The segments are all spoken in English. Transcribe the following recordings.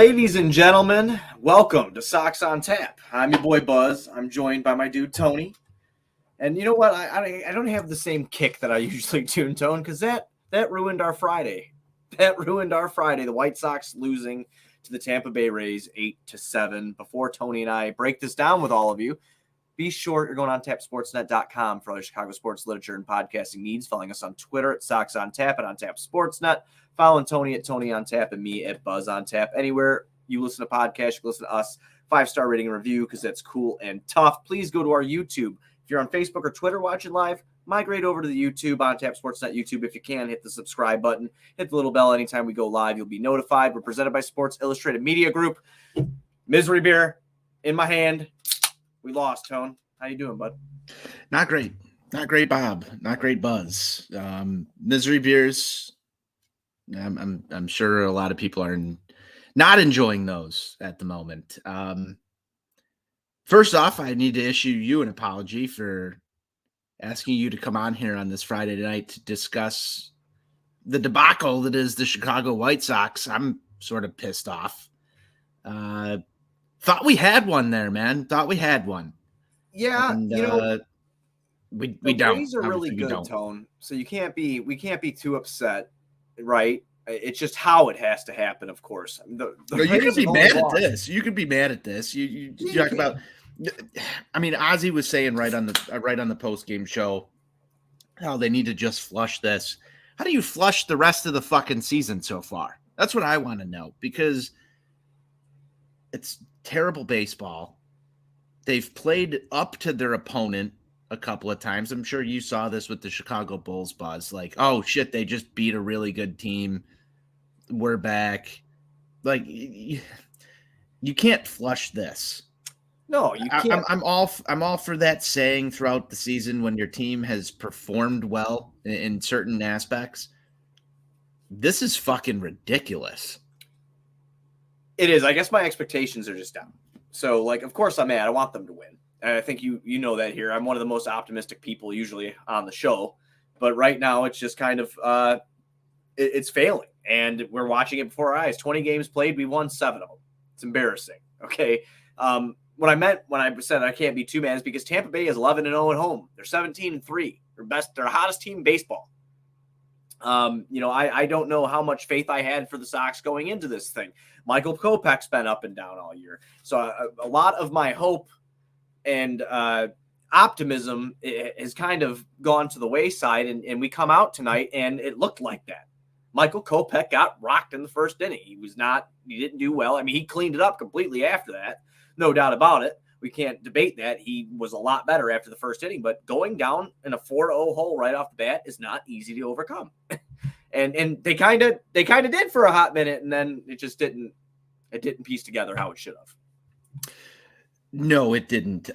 Ladies and gentlemen, welcome to Sox On Tap. I'm your boy Buzz. I'm joined by my dude Tony. And you know what? I don't have the same kick that I usually do, Tone, because that ruined our Friday. That ruined our Friday. The White Sox losing to the Tampa Bay Rays 8-7. Before Tony and I break this down with all of you, be sure you're going on tapsportsnet.com for other Chicago sports literature and podcasting needs. Following us on Twitter at Sox On Tap and on Tap Sportsnet. Following Tony at Tony On Tap and me at Buzz On Tap. Anywhere you listen to podcasts, you can listen to us. 5-star rating and review because that's cool and tough. Please go to our YouTube. If you're on Facebook or Twitter watching live, migrate over to the YouTube, On Tap Sportsnet YouTube. If you can, hit the subscribe button. Hit the little bell anytime we go live. You'll be notified. We're presented by Sports Illustrated Media Group. Misery beer in my hand. We lost, Tone. How you doing, bud? Not great. Not great, Bob. Not great, Buzz. Misery beers. I'm sure a lot of people are not enjoying those at the moment. First off, I need to issue you an apology for asking you to come on here on this Friday night to discuss the debacle that is the Chicago White Sox. I'm sort of pissed off. Thought we had one there, man. Thought we had one. Yeah, and, we don't. The Rays are really Obviously, good, Tone. So we can't be too upset, right? It's just how it has to happen, of course. You can be mad at this. You can be mad at this. You talk about. I mean, Ozzy was saying right on the post-game show how they need to just flush this. How do you flush the rest of the fucking season so far? That's what I want to know, because it's terrible baseball. They've played up to their opponent a couple of times. I'm sure you saw this with the Chicago Bulls, Buzz. Like, oh shit, they just beat a really good team. We're back. Like, you can't flush this. No, you can't. I'm all for that saying throughout the season when your team has performed well in certain aspects. This is fucking ridiculous. It is. I guess my expectations are just down. So, like, of course I'm mad. I want them to win. And I think you know that here. I'm one of the most optimistic people usually on the show. But right now it's just kind of it's failing. And we're watching it before our eyes. 20 games played. We won 7 of them. It's embarrassing. Okay. What I meant when I said I can't be too mad is because Tampa Bay is 11-0 at home. They're 17-3. They're the hottest team in baseball. I don't know how much faith I had for the Sox going into this thing. Michael Kopech's been up and down all year. So a lot of my hope and optimism has kind of gone to the wayside, and we come out tonight and it looked like that. Michael Kopech got rocked in the first inning. He didn't do well. I mean, he cleaned it up completely after that. No doubt about it. We can't debate that. He was a lot better after the first inning, but going down in a 4-0 hole right off the bat is not easy to overcome. and they kind of did for a hot minute, and then it just didn't piece together how it should have. No, it didn't.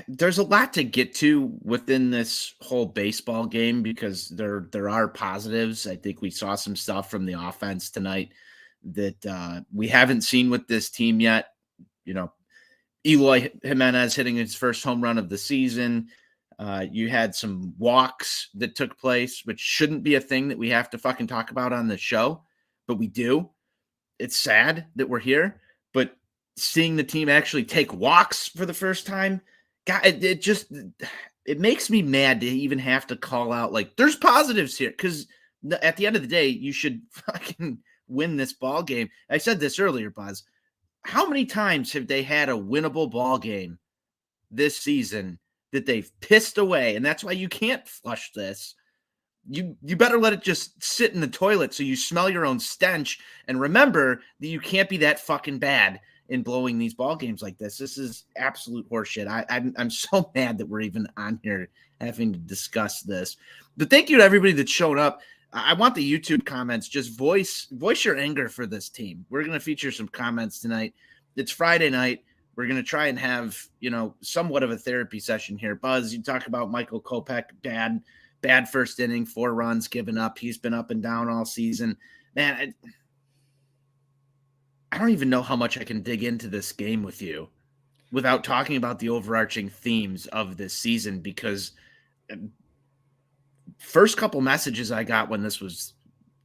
There's a lot to get to within this whole baseball game because there are positives. I think we saw some stuff from the offense tonight that we haven't seen with this team yet. You know, Eloy Jimenez hitting his first home run of the season. You had some walks that took place, which shouldn't be a thing that we have to fucking talk about on the show, but we do. It's sad that we're here, but seeing the team actually take walks for the first time, God, it makes me mad to even have to call out, like, there's positives here, because at the end of the day, you should fucking win this ball game. I said this earlier, Buzz. How many times have they had a winnable ball game this season that they've pissed away? And that's why you can't flush this. You better let it just sit in the toilet so you smell your own stench and remember that you can't be that fucking bad in blowing these ball games like this. This is absolute horseshit. I'm so mad that we're even on here having to discuss this. But thank you to everybody that's shown up. I want the YouTube comments. Just voice your anger for this team. We're going to feature some comments tonight. It's Friday night. We're going to try and have, somewhat of a therapy session here. Buzz, you talk about Michael Kopech, bad first inning, 4 runs given up. He's been up and down all season. Man, I don't even know how much I can dig into this game with you without talking about the overarching themes of this season, because first couple messages I got when this was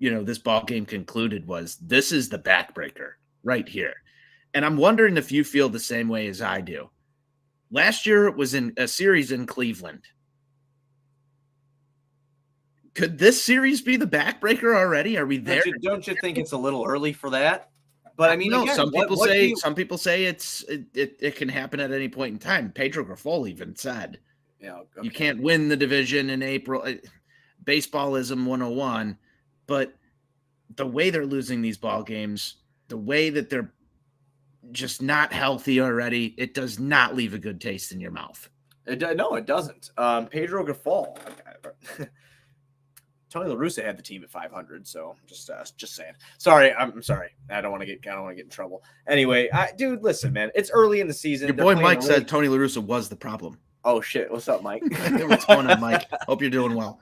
this ball game concluded was this is the backbreaker right here. And I'm wondering if you feel the same way as I do. Last year it was in a series in Cleveland. Could this series be the backbreaker already? Are we there? Don't you think it's a little early for that? But I mean, no. Again, some people say it can happen at any point in time. Pedro Grifol even said, you can't win the division in April. Baseballism 101, but the way they're losing these ball games, the way that they're just not healthy already, it does not leave a good taste in your mouth. No, it doesn't. Pedro Grifol. Tony La Russa had the team at 500, so just saying. Sorry, I'm sorry. I don't want to get in trouble. Anyway, dude, listen, man, it's early in the season. Your boy Mike said Tony La Russa was the problem. Oh shit, what's up, Mike? What's going on, Mike? Hope you're doing well.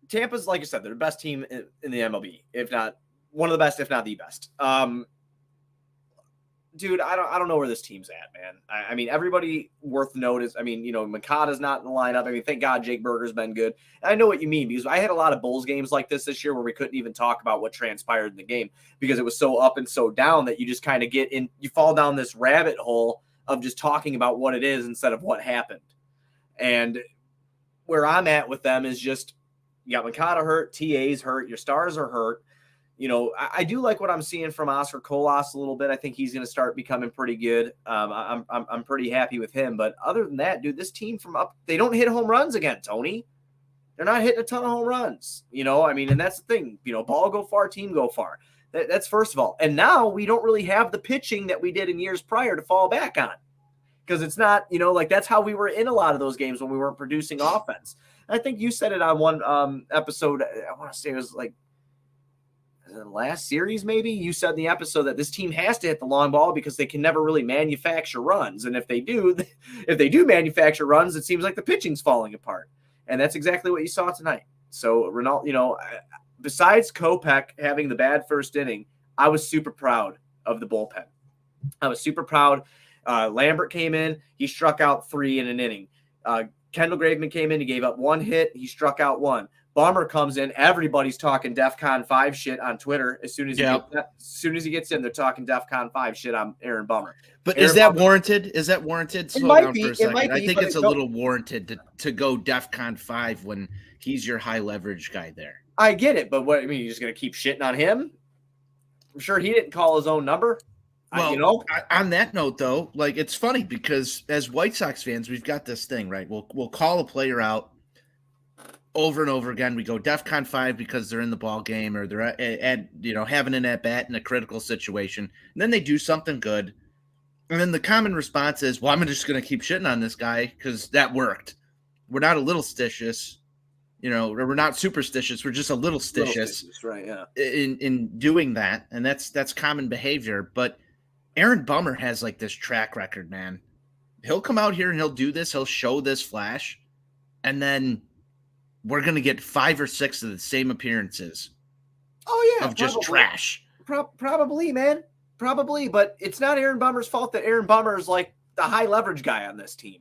Tampa's, like I said, they're the best team in the MLB, if not one of the best, if not the best. Dude, I don't know where this team's at, man. I mean, everybody worth notice. I mean, Makata's not in the lineup. I mean, thank God Jake Berger's been good. And I know what you mean, because I had a lot of Bulls games like this year where we couldn't even talk about what transpired in the game because it was so up and so down that you just kind of you fall down this rabbit hole of just talking about what it is instead of what happened. And where I'm at with them is just, you got Makata hurt, TA's hurt, your stars are hurt. I do like what I'm seeing from Oscar Colas a little bit. I think he's going to start becoming pretty good. I'm pretty happy with him. But other than that, dude, this team they don't hit home runs again, Tony. They're not hitting a ton of home runs. I mean, and that's the thing. Ball go far, team go far. That's first of all. And now we don't really have the pitching that we did in years prior to fall back on. Because it's not, that's how we were in a lot of those games when we weren't producing offense. And I think you said it on one episode. I want to say it was like, the last series, maybe you said in the episode that this team has to hit the long ball because they can never really manufacture runs. And if they do manufacture runs, it seems like the pitching's falling apart. And that's exactly what you saw tonight. So Ronaldo, besides Kopech having the bad first inning, I was super proud of the bullpen. I was super proud. Lambert came in, he struck out 3 in an inning. Kendall Graveman came in, he gave up 1 hit, he struck out 1. Bummer comes in. Everybody's talking DEFCON 5 shit on Twitter. As soon as he gets in, they're talking DEFCON 5 shit on Aaron Bummer. But is that warranted? Is that warranted? Slow down for a second. I think it's a little warranted to go DEFCON 5 when he's your high leverage guy there. I get it, but what I mean, you're just gonna keep shitting on him? I'm sure he didn't call his own number. Well, on that note, though, it's funny because as White Sox fans, we've got this thing, right? We'll call a player out over and over again. We go DEFCON 5 because they're in the ball game or they're at having an at bat in a critical situation. And then they do something good. And then the common response is, well, I'm just going to keep shitting on this guy because that worked. We're not a little stitious, or we're not superstitious. We're just a little stitious, right? Yeah. In doing that. And that's common behavior. But Aaron Bummer has this track record, man. He'll come out here and he'll do this. He'll show this flash. And then we're going to get 5 or 6 of the same appearances. Oh, yeah. Of just trash. Probably, man. Probably. But it's not Aaron Bummer's fault that Aaron Bummer is the high leverage guy on this team,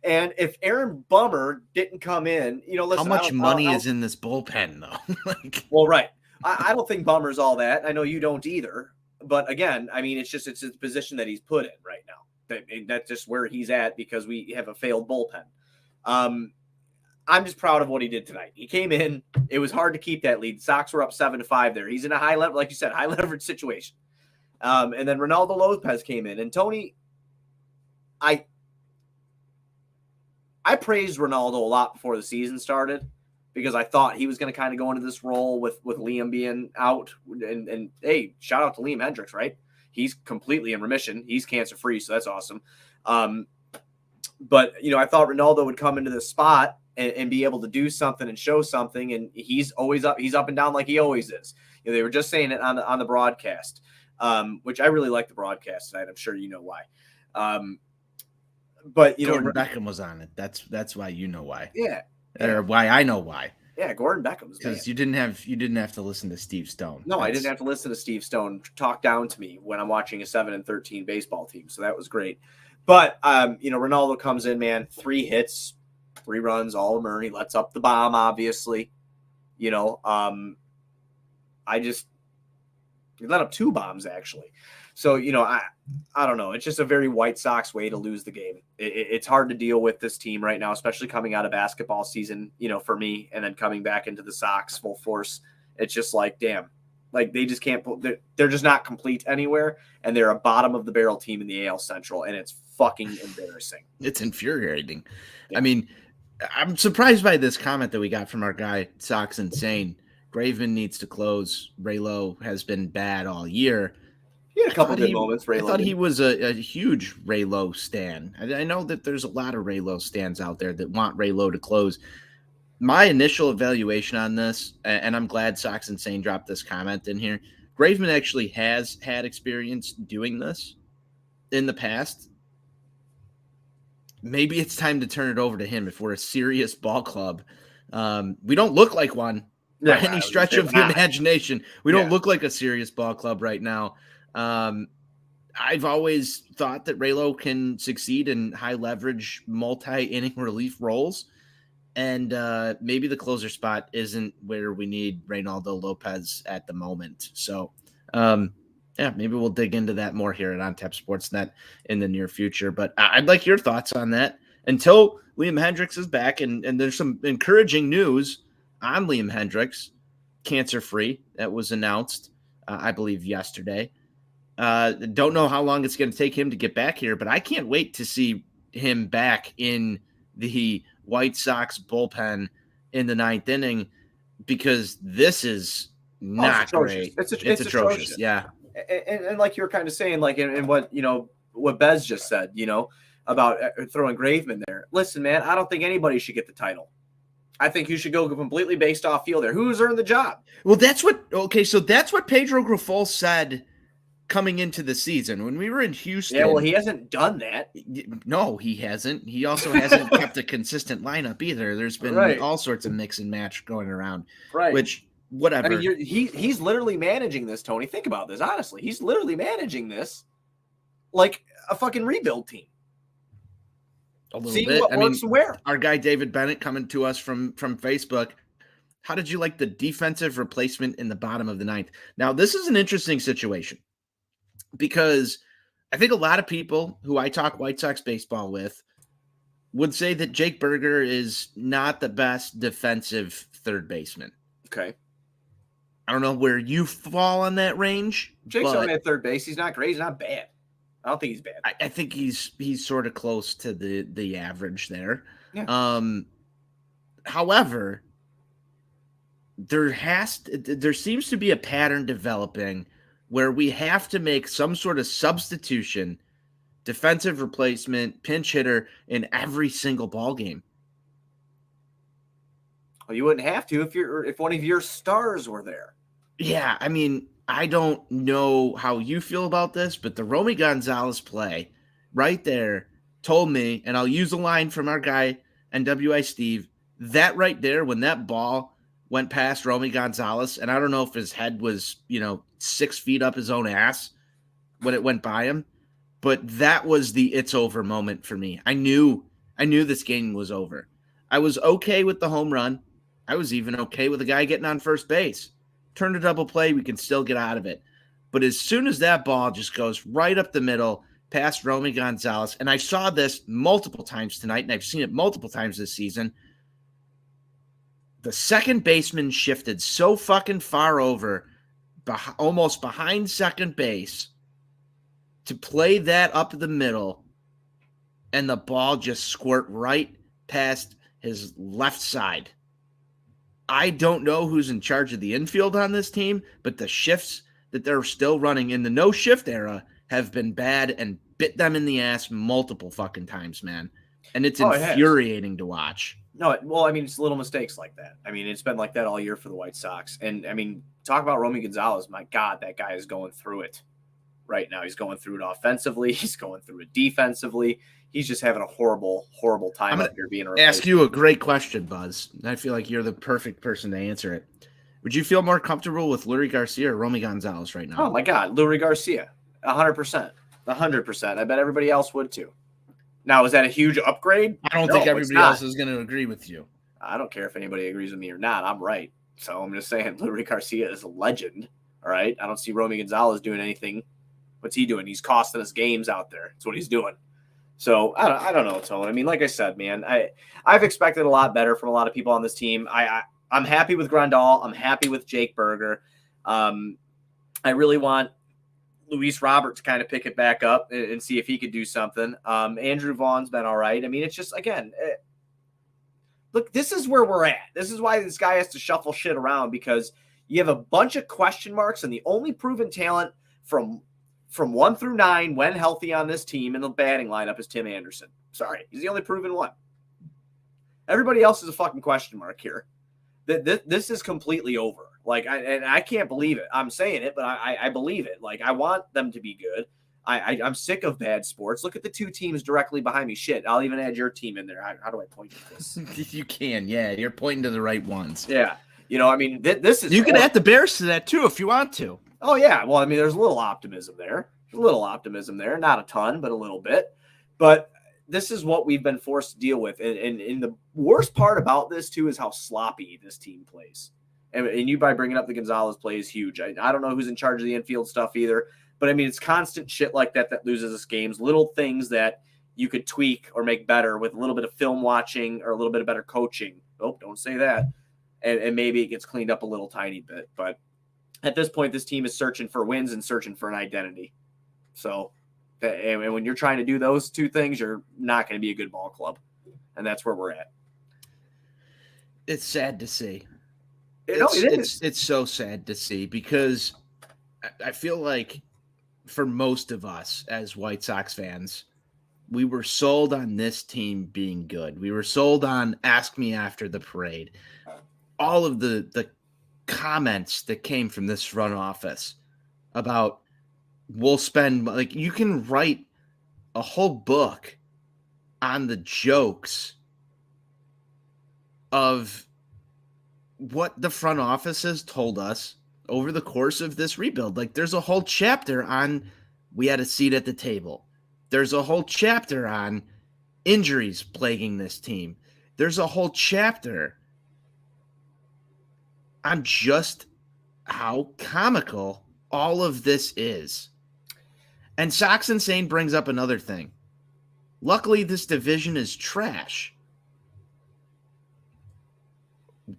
And if Aaron Bummer didn't come in, listen. How much money is in this bullpen, though? Well, right. I don't think Bummer's all that. I know you don't either. But again, I mean, it's the position that he's put in right now. That's just where he's at because we have a failed bullpen. I'm just proud of what he did tonight. He came in. It was hard to keep that lead. Sox were up 7-5 there. He's in a high level, like you said, high leverage situation. And then Ronaldo Lopez came in. And Tony, I praised Ronaldo a lot before the season started because I thought he was going to kind of go into this role with Liam being out. And hey, shout out to Liam Hendricks, right? He's completely in remission. He's cancer-free, so that's awesome. But, I thought Ronaldo would come into this spot and be able to do something and show something. And he's always up. He's up and down like he always is. They were just saying it on the broadcast, which I really like the broadcast tonight. I'm sure you know why. But Gordon Beckham was on it. That's why you know why. Yeah. Or why I know why. Yeah, Gordon Beckham was because you didn't have to listen to Steve Stone. No, I didn't have to listen to Steve Stone talk down to me when I'm watching a 7-13 baseball team. So that was great. But Ronaldo comes in, man, 3 hits, 3 runs, all Murray lets up the bomb, obviously. You know, I just he let up 2 bombs actually. So, you know, I don't know. It's just a very White Sox way to lose the game. It's hard to deal with this team right now, especially coming out of basketball season, you know, for me, and then coming back into the Sox full force. It's just like, damn, like they just can't, they're just not complete anywhere. And they're a bottom of the barrel team in the AL Central. And it's fucking embarrassing. It's infuriating. Yeah. I mean, I'm surprised by this comment that we got from our guy, Sox Insane. Graveman needs to close. Raylo has been bad all year. He had a couple good moments. I thought he was a huge Raylo stan. I know that there's a lot of Raylo stans out there that want Raylo to close. My initial evaluation on this, and I'm glad Sox Insane dropped this comment in here, Graveman actually has had experience doing this in the past. Maybe it's time to turn it over to him if we're a serious ball club. We don't look like one by any stretch of the imagination. We don't look like a serious ball club right now. I've always thought that Raylo can succeed in high leverage, multi-inning relief roles. And maybe the closer spot isn't where we need Reynaldo Lopez at the moment. So, yeah, maybe we'll dig into that more here at On Tap Sportsnet in the near future. But I'd like your thoughts on that until Liam Hendriks is back. And there's some encouraging news on Liam Hendriks, cancer-free, that was announced, I believe, yesterday. Don't know how long it's going to take him to get back here, but I can't wait to see him back in the White Sox bullpen in the 9th inning, because this is not great. It's atrocious. Yeah. And like you were kind of saying, like, in what, you know, what Bez just said, you know, about throwing Graveman there. Listen, man, I don't think anybody should get the title. I think you should go completely based off fielder. Who's earned the job? Well, that's what Pedro Grifol said coming into the season when we were in Houston. Yeah, well, he hasn't done that. No, he hasn't. He also hasn't kept a consistent lineup either. There's been all sorts of mix and match going around. Right. Which, whatever. I mean, he's literally managing this, Tony. Think about this, honestly. He's literally managing this like a fucking rebuild team. A little bit. What works where. Our guy David Bennett coming to us from Facebook. How did you like the defensive replacement in the bottom of the 9th? Now, this is an interesting situation, because I think a lot of people who I talk White Sox baseball with would say that Jake Berger is not the best defensive third baseman. Okay. I don't know where you fall on that range. Jake's only at third base. He's not great. He's not bad. I don't think he's bad. I think he's sort of close to the average there. Yeah. However, there seems to be a pattern developing where we have to make some sort of substitution, defensive replacement, pinch hitter in every single ball game. Well, you wouldn't have to if one of your stars were there. Yeah, I mean, I don't know how you feel about this, but the Romy Gonzalez play right there told me, and I'll use a line from our guy NWI Steve, that right there, when that ball went past Romy Gonzalez, and I don't know if his head was, 6 feet up his own ass when it went by him, but that was the it's over moment for me. I knew this game was over. I was okay with the home run. I was even okay with the guy getting on first base. Turn a double play, we can still get out of it. But as soon as that ball just goes right up the middle past Romy Gonzalez, and I saw this multiple times tonight, and I've seen it multiple times this season, the second baseman shifted so fucking far over, almost behind second base, to play that up the middle, and the ball just squirt right past his left side. I don't know who's in charge of the infield on this team, but the shifts that they're still running in the no-shift era have been bad and bit them in the ass multiple fucking times, man. And it's infuriating to watch. No, well, I mean, it's little mistakes like that. I mean, it's been like that all year for the White Sox. And, I mean, talk about Romy Gonzalez. My God, that guy is going through it right now. He's going through it offensively. He's going through it defensively. He's just having a horrible, horrible time up here being replaced. Ask you a great question, Buzz. I feel like you're the perfect person to answer it. Would you feel more comfortable with Eloy Garcia or Romy Gonzalez right now? Oh, my God. Eloy Garcia. 100%. 100%. I bet everybody else would, too. Now, is that a huge upgrade? I don't think everybody else is going to agree with you. I don't care if anybody agrees with me or not. I'm right. So I'm just saying, Luis Garcia is a legend. All right. I don't see Romy Gonzalez doing anything. What's he doing? He's costing us games out there. That's what he's doing. So I don't know, Tone. I mean, like I said, man, I've expected a lot better from a lot of people on this team. I'm happy with Grandal. I'm happy with Jake Berger. I really want Luis Robert to kind of pick it back up and see if he could do something. Andrew Vaughn's been all right. I mean, it's just, again, look, this is where we're at. This is why this guy has to shuffle shit around, because you have a bunch of question marks, and the only proven talent from 1 through 9 when healthy on this team in the batting lineup is Tim Anderson. Sorry, he's the only proven one. Everybody else is a fucking question mark here. This is completely over. Like, I can't believe it. I'm saying it, but I believe it. Like, I want them to be good. I'm sick of bad sports. Look at the 2 teams directly behind me. Shit, I'll even add your team in there. How do I point to this? You can, yeah. You're pointing to the right ones. Yeah. You know, I mean, this is... You can add the Bears to that, too, if you want to. Oh, yeah. Well, I mean, there's a little optimism there. Not a ton, but a little bit. But this is what we've been forced to deal with. And the worst part about this, too, is how sloppy this team plays. And you by bringing up the Gonzalez play is huge. I don't know who's in charge of the infield stuff either. But, I mean, it's constant shit like that loses us games. Little things that you could tweak or make better with a little bit of film watching or a little bit of better coaching. Oh, don't say that. And maybe it gets cleaned up a little tiny bit. But at this point, this team is searching for wins and searching for an identity. So, and when you're trying to do those 2 things, you're not going to be a good ball club. And that's where we're at. It's sad to see. It is. It's so sad to see, because I feel like for most of us as White Sox fans, we were sold on this team being good. We were sold on ask me after the parade. All of the comments that came from this front office about we'll spend, like, you can write a whole book on the jokes of what the front office has told us over the course of this rebuild. Like, there's a whole chapter on we had a seat at the table. There's a whole chapter on injuries plaguing this team. There's a whole chapter on just how comical all of this is. And Sox Insane brings up another thing. Luckily, this division is trash.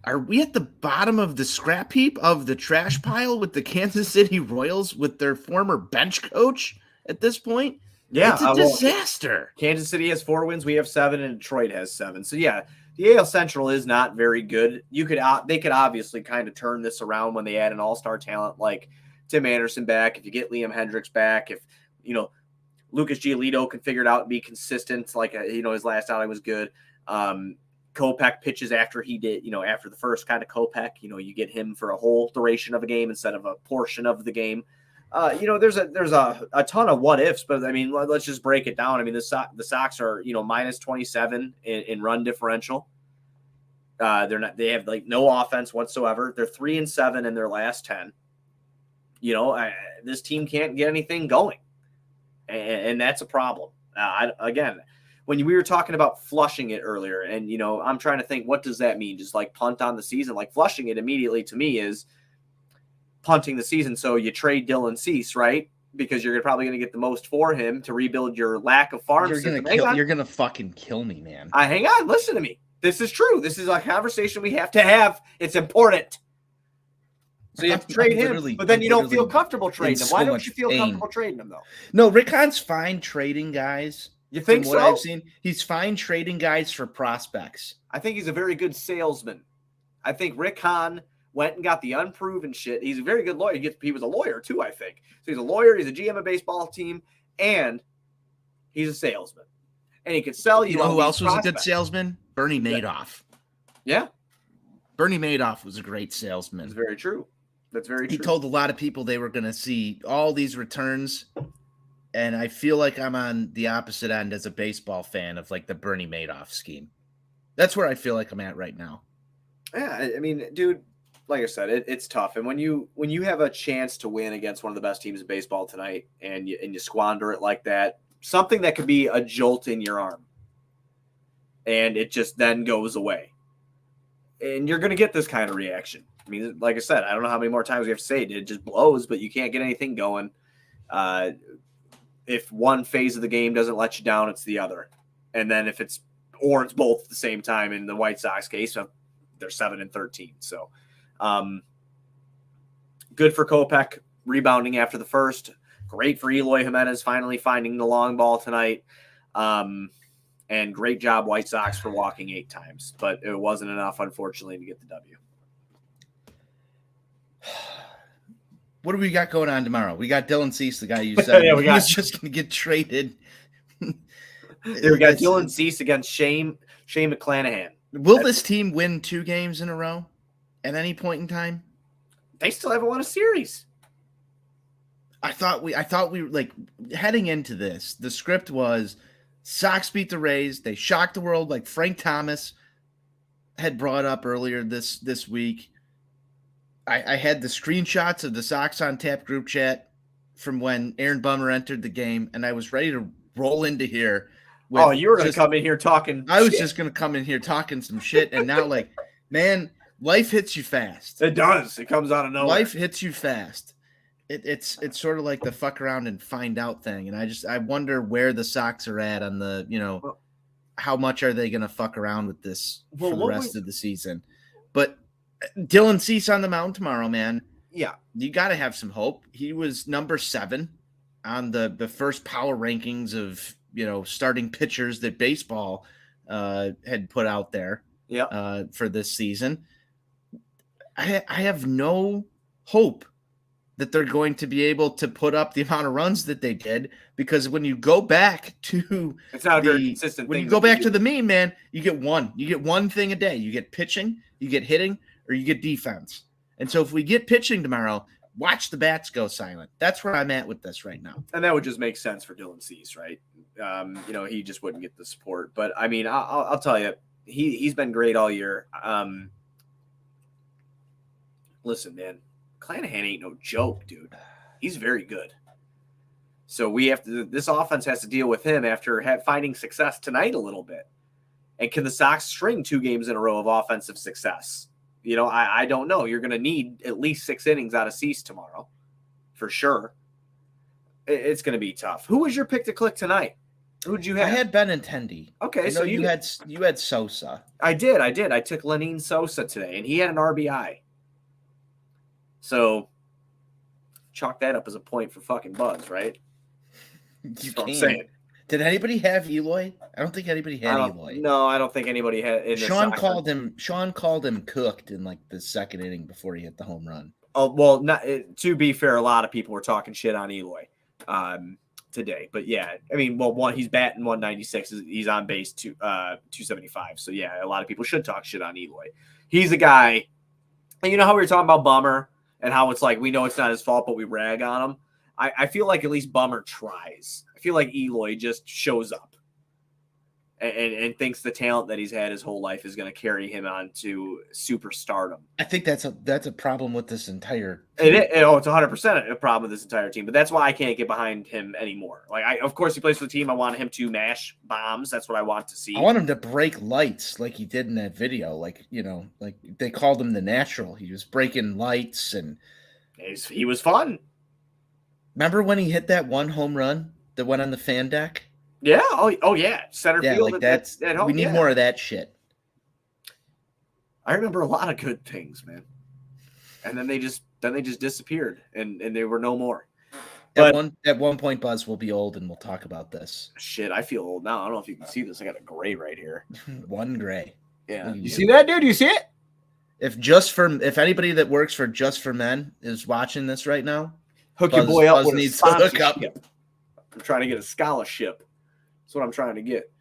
Are we at the bottom of the scrap heap of the trash pile with the Kansas City Royals with their former bench coach at this point? Yeah. It's a disaster. Kansas City has 4 wins. We have 7, and Detroit has 7. So, yeah, the AL Central is not very good. They could obviously kind of turn this around when they add an all-star talent like Tim Anderson back, if you get Liam Hendricks back, if, you know, Lucas Giolito can figure it out and be consistent, like, his last outing was good. Kopech pitches after he did, after the first kind of Kopech, you get him for a whole duration of a game instead of a portion of the game. There's a ton of what ifs, but I mean, let's just break it down. I mean, the Sox are, minus 27 in run differential. They have like no offense whatsoever. They're 3-7 in their last 10. This team can't get anything going. And that's a problem. Again, when we were talking about flushing it earlier, and, I'm trying to think, what does that mean? Just like punt on the season? Like, flushing it immediately to me is punting the season. So you trade Dylan Cease, right? Because you're probably going to get the most for him to rebuild your lack of farm system. You're going to fucking kill me, man. Hang on. Listen to me. This is true. This is a conversation we have to have. It's important. So you have to trade him, but then you don't feel comfortable trading him. Why don't you feel comfortable trading him, though? No, Rick Hahn's fine trading guys. You think so? From what I've seen, he's fine trading guys for prospects. I think he's a very good salesman. I think Rick Hahn went and got the unproven shit. He's a very good lawyer. He was a lawyer, too, I think. So he's a lawyer, he's a GM of a baseball team, and he's a salesman. And he could sell you. You know who else was a good salesman? Bernie Madoff. Yeah. Bernie Madoff was a great salesman. That's very true. That's very true. He told a lot of people they were going to see all these returns, and I feel like I'm on the opposite end as a baseball fan of like the Bernie Madoff scheme. That's where I feel like I'm at right now. Yeah, I mean, dude, like I said, it's tough. And when you have a chance to win against one of the best teams in baseball tonight, and you squander it like that, something that could be a jolt in your arm, and it just then goes away, and you're going to get this kind of reaction. I mean, like I said, I don't know how many more times we have to say it. It just blows, but you can't get anything going. If one phase of the game doesn't let you down, it's the other. And then if it's both at the same time in the White Sox case, they're 7-13. So good for Kopech rebounding after the first. Great for Eloy Jimenez finally finding the long ball tonight. And great job, White Sox, for walking 8 times. But it wasn't enough, unfortunately, to get the W. What do we got going on tomorrow? We got Dylan Cease, the guy you said he was just going to get traded. We got Dylan Cease against Shane McClanahan. Will this team win 2 games in a row at any point in time? They still haven't won a series. I thought we like heading into this, the script was Sox beat the Rays. They shocked the world like Frank Thomas had brought up earlier this week. I had the screenshots of the Sox on Tap group chat from when Aaron Bummer entered the game, and I was ready to roll into here. You were going to come in here talking I was just going to come in here talking some shit, and now, like, man, life hits you fast. It does. It comes out of nowhere. Life hits you fast. It's sort of like the fuck around and find out thing. And I wonder where the Sox are at on the, how much are they going to fuck around with this for the rest of the season. But Dylan Cease on the mound tomorrow, man. Yeah. You got to have some hope. He was number 7 on the first power rankings of, starting pitchers that baseball had put out there for this season. I have no hope that they're going to be able to put up the amount of runs that they did, because when you go back to it's not a very consistent when thing you go back to the mean, man, you get one thing a day. You get pitching, you get hitting, or you get defense. And so if we get pitching tomorrow, watch the bats go silent. That's where I'm at with this right now. And that would just make sense for Dylan Cease, right? He just wouldn't get the support. But I mean, I'll tell you, he's been great all year. Listen, man, Clanahan ain't no joke, dude. He's very good. So this offense has to deal with him after finding success tonight a little bit. And can the Sox string 2 games in a row of offensive success? I don't know. You're going to need at least 6 innings out of Cease tomorrow, for sure. It's going to be tough. Who was your pick to click tonight? Who'd you have? I had Benintendi. Okay, so you had Sosa. I did. I took Lenyn Sosa today, and he had an RBI. So chalk that up as a point for fucking Buzz, right? That's what I'm saying. Did anybody have Eloy? I don't think anybody had Eloy. No, I don't think anybody had. Sean called him cooked in like the second inning before he hit the home run. Oh well, to be fair, a lot of people were talking shit on Eloy today. But yeah, I mean, he's batting 196. He's on base 275. So yeah, a lot of people should talk shit on Eloy. He's a guy, and you know how we were talking about Bummer and how it's like we know it's not his fault, but we rag on him. I feel like at least Bummer tries. I feel like Eloy just shows up and thinks the talent that he's had his whole life is going to carry him on to superstardom. I think that's a problem with this entire team. It's 100% a problem with this entire team, but that's why I can't get behind him anymore. Like, of course he plays for the team. I want him to mash bombs. That's what I want to see. I want him to break lights like he did in that video. Like they called him the natural. He was breaking lights and he was fun. Remember when he hit that one home run that went on the fan deck? Yeah. Oh yeah. Center field. Like that's at home. We need more of that shit. I remember a lot of good things, man. And then they just disappeared and they were no more. But at one point, Buzz will be old and we'll talk about this. Shit, I feel old now. I don't know if you can see this. I got a gray right here. One gray. Yeah. You see that, dude? You see it? If anybody that works for Just for Men is watching this right now, hook your boy up with a sponsorship. I'm trying to get a scholarship. That's what I'm trying to get.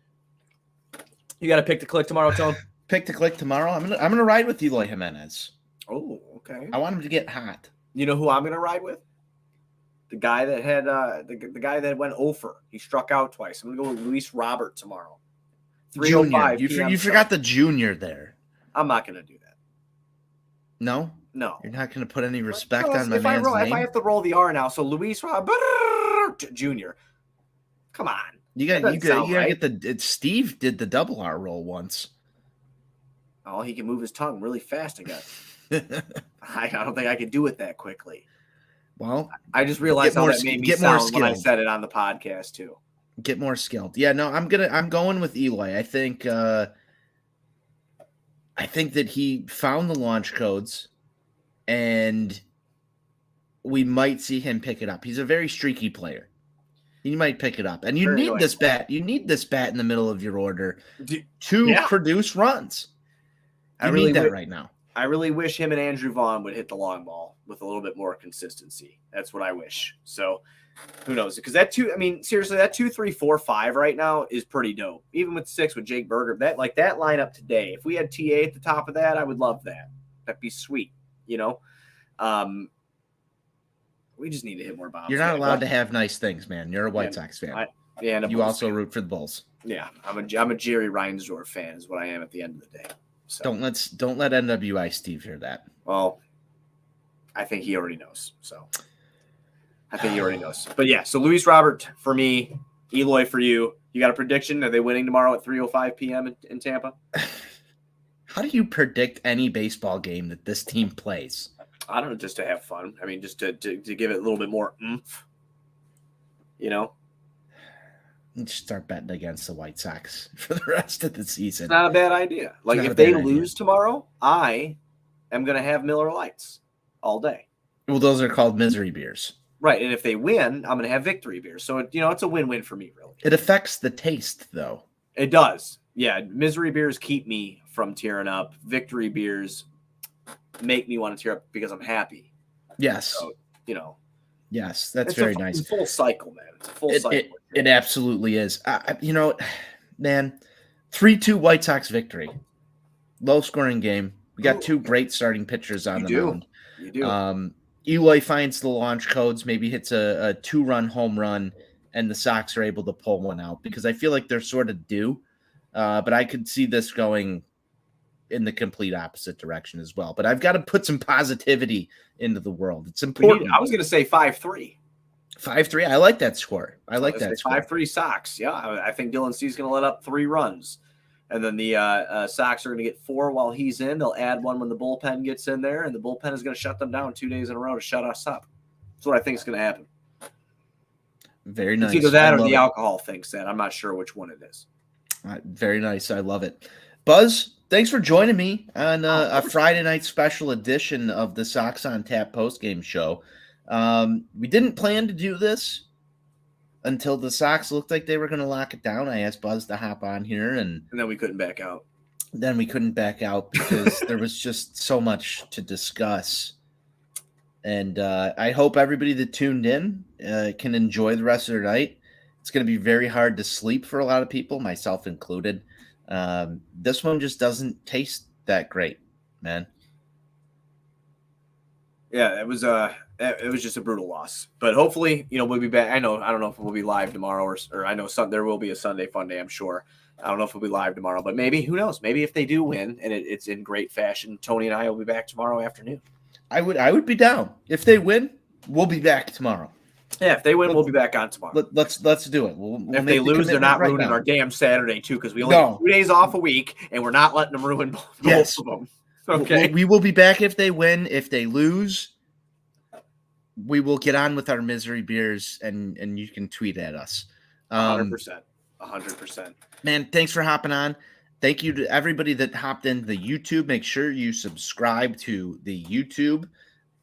You got to pick to click tomorrow, Tone? Pick to click tomorrow. I'm gonna ride with Eloy Jimenez. Oh, okay. I want him to get hot. You know who I'm gonna ride with? The guy that had the guy that went over. He struck out twice. I'm gonna go with Luis Robert tomorrow. 3:05. You forgot the junior there. I'm not gonna do that. No. You're not going to put any respect on my man's name? If I have to roll the R now, so Luis Robert Jr. Come on. You got to get Steve did the double R roll once. Oh, he can move his tongue really fast, I guess. I don't think I could do it that quickly. Well, I just realized how that made me sound when I said it on the podcast too. Get more skilled. Yeah, no, I'm going with Eloy. I think that he found the launch codes, and we might see him pick it up. He's a very streaky player. He might pick it up. And you need this bat. You need this bat in the middle of your order to produce runs. You need that right now. I really wish him and Andrew Vaughn would hit the long ball with a little bit more consistency. That's what I wish. So who knows? Because seriously, that 2, 3, 4, 5 right now is pretty dope. Even with 6 with Jake Berger, that lineup today. If we had TA at the top of that, I would love that. That'd be sweet. We just need to hit more bombs. You're not allowed to have nice things, man. You're a White Sox fan. You also root for the Bulls. Yeah, I'm a Jerry Reinsdorf fan, is what I am at the end of the day. So don't let NWI Steve hear that. Well, I think he already knows. So I think he already knows. But yeah, so Luis Robert for me, Eloy for you. You got a prediction? Are they winning tomorrow at 3:05 p.m. in Tampa? How do you predict any baseball game that this team plays? I don't know, just to have fun. I mean, just to give it a little bit more oomph. Let's start betting against the White Sox for the rest of the season. It's not a bad idea. Like, if they lose tomorrow, I am going to have Miller Lights all day. Well, those are called misery beers. Right, and if they win, I'm going to have victory beers. So, it's a win-win for me, really. It affects the taste, though. It does. Yeah, misery beers keep me from tearing up. Victory beers make me want to tear up because I'm happy. Yes. So, Yes, that's very nice. It's a full cycle, man. It's a full cycle. It absolutely is. Man, 3-2 White Sox victory. Low-scoring game. We got 2 great starting pitchers on the mound. You do. Eloy finds the launch codes, maybe hits a 2-run home run, and the Sox are able to pull one out because I feel like they're sort of due. But I could see this going in the complete opposite direction as well. But I've got to put some positivity into the world. It's important. I was going to say 5-3. 5-3. I like that score. I like that score. 5-3 Sox. Yeah, I think Dylan C's going to let up 3 runs. And then the Sox are going to get 4 while he's in. They'll add 1 when the bullpen gets in there, and the bullpen is going to shut them down 2 days in a row to shut us up. That's what I think is going to happen. Very nice. It's either that or the alcohol thinks that. I'm not sure which one it is. Very nice. I love it. Buzz, thanks for joining me on a Friday night special edition of the Sox on Tap postgame show. We didn't plan to do this until the Sox looked like they were going to lock it down. I asked Buzz to hop on here, and then we couldn't back out. Because there was just so much to discuss. And I hope everybody that tuned in can enjoy the rest of their night. It's going to be very hard to sleep for a lot of people, myself included. This one just doesn't taste that great, man. Yeah, it was just a brutal loss. But hopefully, we'll be back. I don't know if we'll be live tomorrow or I know there will be a Sunday fun day, I'm sure. I don't know if we'll be live tomorrow, but maybe, who knows? Maybe if they do win and it's in great fashion, Tony and I will be back tomorrow afternoon. I would be down. If they win, we'll be back tomorrow. Yeah, if they win, we'll be back on tomorrow. Let's do it. We'll if they lose, they're not ruining our damn Saturday too, because we only have 2 days off a week, and we're not letting them ruin both of them. Okay, we will be back if they win. If they lose, we will get on with our misery beers, and you can tweet at us. 100%. Man, thanks for hopping on. Thank you to everybody that hopped into the YouTube. Make sure you subscribe to the YouTube.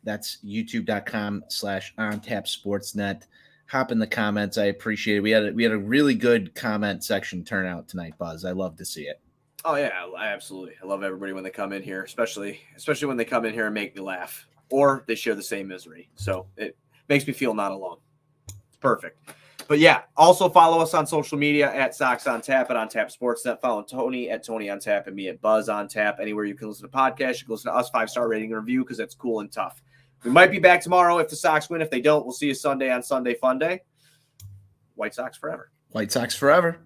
That's youtube.com/ontapsportsnet. Hop in the comments. I appreciate it. We had a really good comment section turnout tonight, Buzz. I love to see it. Oh yeah, absolutely. I love everybody when they come in here, especially when they come in here and make me laugh, or they share the same misery. So it makes me feel not alone. It's perfect. But yeah, also follow us on social media at Sox on Tap and On Tap Sportsnet. Follow Tony at Tony on Tap and me at Buzz on Tap. Anywhere you can listen to podcasts, you can listen to us, 5-star rating and review, because that's cool and tough. We might be back tomorrow if the Sox win. If they don't, we'll see you Sunday on Sunday Fun Day. White Sox forever. White Sox forever.